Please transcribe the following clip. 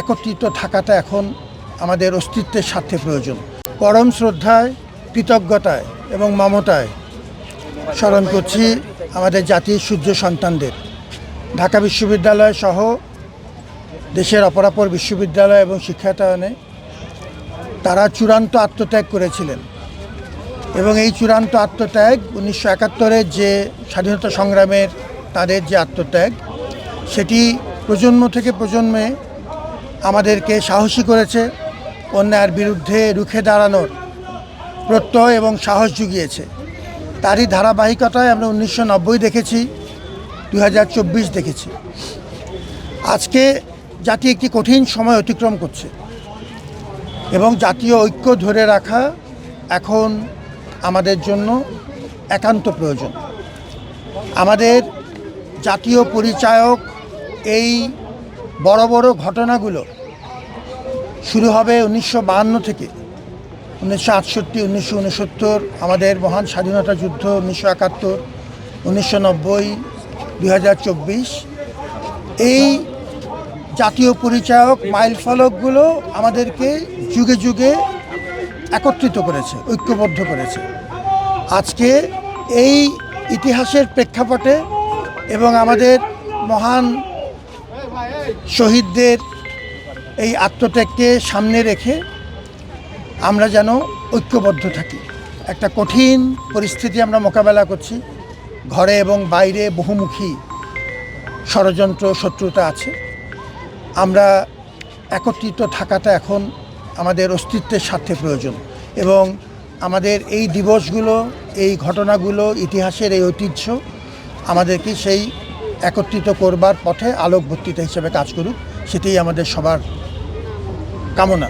একত্রিত থাকাটা এখন আমাদের অস্তিত্বের স্বার্থে প্রয়োজন। পরম শ্রদ্ধায়, কৃতজ্ঞতায় এবং মমতায় স্মরণ করছি আমাদের জাতির সূর্য সন্তানদের। ঢাকা বিশ্ববিদ্যালয় সহ দেশের অপরাপর বিশ্ববিদ্যালয় এবং শিক্ষায়তনে তারা চূড়ান্ত আত্মত্যাগ করেছিলেন এবং এই চূড়ান্ত আত্মত্যাগ 1971-এর যে স্বাধীনতা সংগ্রামের তাদের যে আত্মত্যাগ, সেটি প্রজন্ম থেকে প্রজন্মে আমাদেরকে সাহসী করেছে, অন্যায়ের বিরুদ্ধে রুখে দাঁড়ানোর প্রত্যয় এবং সাহস জুগিয়েছে। তারই ধারাবাহিকতায় আমরা 1990 দেখেছি, 2024 দেখেছি। আজকে জাতি একটি কঠিন সময় অতিক্রম করছে এবং জাতীয় ঐক্য ধরে রাখা এখন আমাদের জন্য একান্ত প্রয়োজন। আমাদের জাতীয় পরিচায়ক এই বড় বড় ঘটনাগুলো শুরু হবে 1952 থেকে, 1968, 1969, আমাদের মহান স্বাধীনতা যুদ্ধ, 1971, 1990, 2024। এই জাতীয় পরিচায়ক মাইল ফলকগুলো আমাদেরকে যুগে যুগে একত্রিত করেছে, ঐক্যবদ্ধ করেছে। আজকে এই ইতিহাসের প্রেক্ষাপটে এবং আমাদের মহান শহীদদের এই আত্মত্যাগকে সামনে রেখে আমরা যেন ঐক্যবদ্ধ থাকি। একটা কঠিন পরিস্থিতি আমরা মোকাবেলা করছি। ঘরে এবং বাইরে বহুমুখী ষড়যন্ত্র, শত্রুতা আছে। আমরা একত্রিত থাকাটা এখন আমাদের অস্তিত্বের স্বার্থে প্রয়োজন এবং আমাদের এই দিবসগুলো, এই ঘটনাগুলো, ইতিহাসের এই ঐতিহ্য আমাদেরকে সেই একত্রিত করবার পথে আলোকবর্তিতা হিসেবে কাজ করুক, সেটাই আমাদের সবার কামনা।